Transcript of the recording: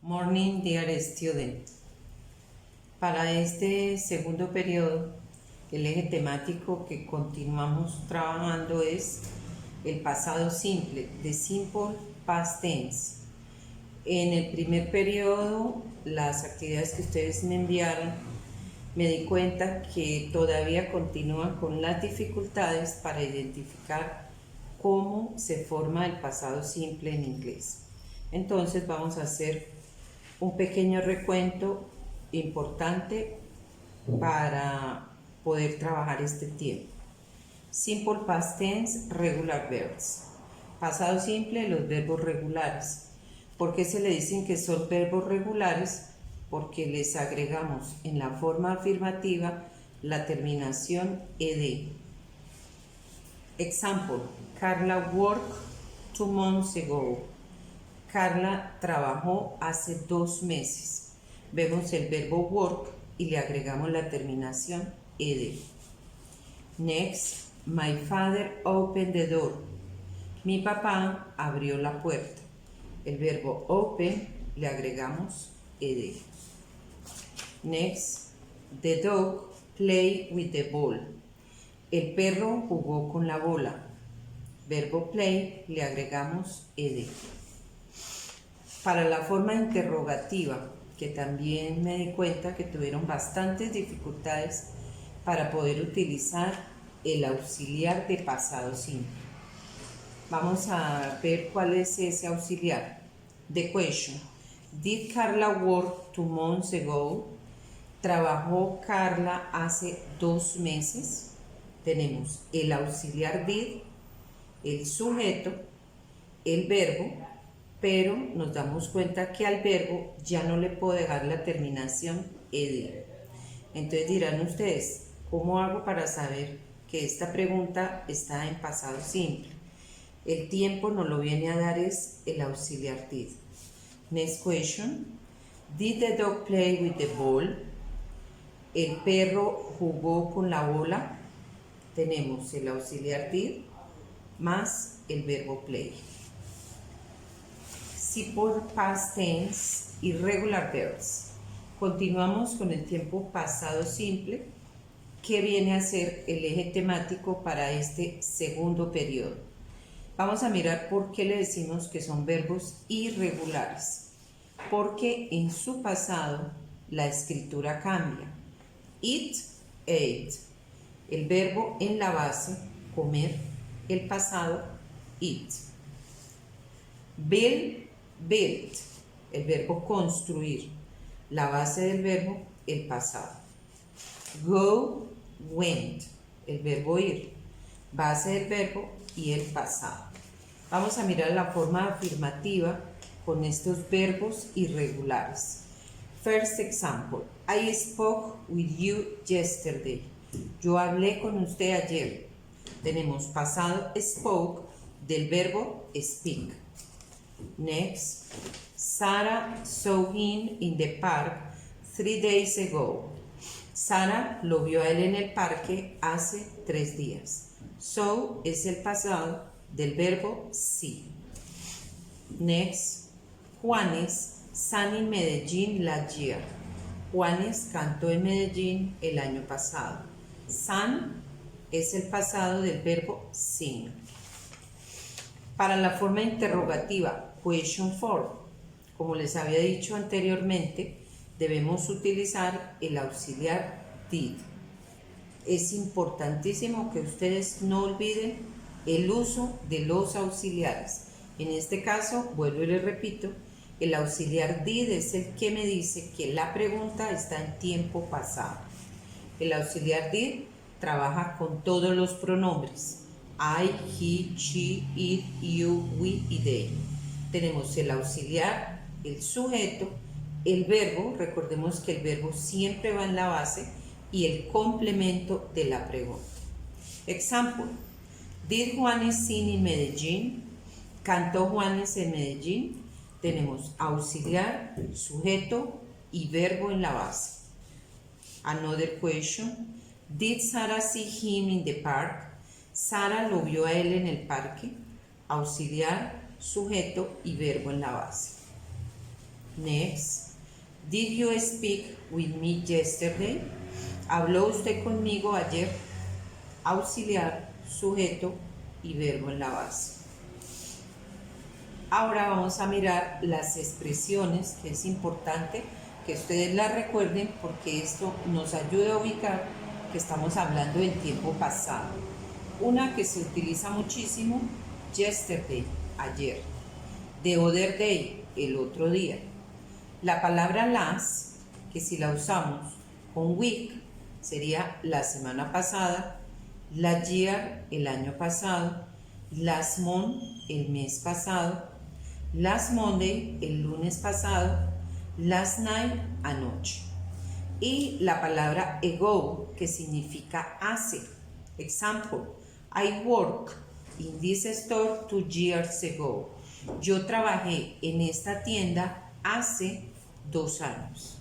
Morning, dear student. Para este segundo periodo, el eje temático que continuamos trabajando es el pasado simple, the simple past tense. En el primer periodo, las actividades que ustedes me enviaron, me di cuenta que todavía continúan con las dificultades para identificar cómo se forma el pasado simple en inglés. Entonces vamos a hacer un pequeño recuento importante para poder trabajar este tiempo. Simple past tense, regular verbs. Pasado simple, los verbos regulares. ¿Por qué se le dicen que son verbos regulares? Porque les agregamos en la forma afirmativa la terminación ed. Example: Carla worked 2 months ago. Carla trabajó hace 2 meses. Vemos el verbo work y le agregamos la terminación ed. Next, my father opened the door. Mi papá abrió la puerta. El verbo open le agregamos ed. Next, the dog played with the ball. El perro jugó con la bola. Verbo play le agregamos ed. Para la forma interrogativa, que también me di cuenta que tuvieron bastantes dificultades para poder utilizar el auxiliar de pasado simple. Vamos a ver cuál es ese auxiliar. The question: Did Carla work 2 months ago? ¿Trabajó Carla hace 2 meses? Tenemos el auxiliar did, el sujeto, el verbo, pero nos damos cuenta que al verbo ya no le puedo dejar la terminación ed. Entonces dirán ustedes, ¿cómo hago para saber que esta pregunta está en pasado simple? El tiempo nos lo viene a dar es el auxiliar did. Next question: Did the dog play with the ball? ¿El perro jugó con la bola? Tenemos el auxiliar did más el verbo play. Simple past tense, irregular verbs. Continuamos con el tiempo pasado simple, que viene a ser el eje temático para este segundo periodo. Vamos a mirar por qué le decimos que son verbos irregulares. Porque en su pasado la escritura cambia. Eat, ate. El verbo en la base, comer. El pasado, eat. Build, built. El verbo construir. La base del verbo, el pasado. Go, went. El verbo ir. Base del verbo y el pasado. Vamos a mirar la forma afirmativa con estos verbos irregulares. First example: I spoke with you yesterday. Yo hablé con usted ayer. Tenemos pasado spoke del verbo speak. Next, Sarah saw him in the park 3 days ago. Sara lo vio a él en el parque hace 3 días. Saw es el pasado del verbo see. Next, Juanes sang in Medellín last year. Juanes cantó en Medellín el año pasado. Sang es el pasado del verbo sing. Para la forma interrogativa, question form, como les había dicho anteriormente, debemos utilizar el auxiliar did. Es importantísimo que ustedes no olviden el uso de los auxiliares. En este caso, vuelvo y les repito, el auxiliar did es el que me dice que la pregunta está en tiempo pasado. El auxiliar did trabaja con todos los pronombres: I, he, she, it, you, we y they. Tenemos el auxiliar, el sujeto, el verbo, recordemos que el verbo siempre va en la base, y el complemento de la pregunta. Example: Did Juanes sing in Medellín? ¿Cantó Juanes en Medellín? Tenemos auxiliar, sujeto y verbo en la base. Another question: Did Sarah see him in the park? Sara lo vio a él en el parque. Auxiliar, sujeto y verbo en la base. Next. Did you speak with me yesterday? ¿Habló usted conmigo ayer? Auxiliar, sujeto y verbo en la base. Ahora vamos a mirar las expresiones, que es importante que ustedes las recuerden porque esto nos ayuda a ubicar que estamos hablando del tiempo pasado. Una que se utiliza muchísimo, yesterday, ayer. The other day, el otro día. La palabra last, que si la usamos con week, sería la semana pasada, last year, el año pasado, last month, el mes pasado, last Monday, el lunes pasado, last night, anoche. Y la palabra ago, que significa hace. Example, I worked in this store 2 years ago. Yo trabajé en esta tienda hace 2 años.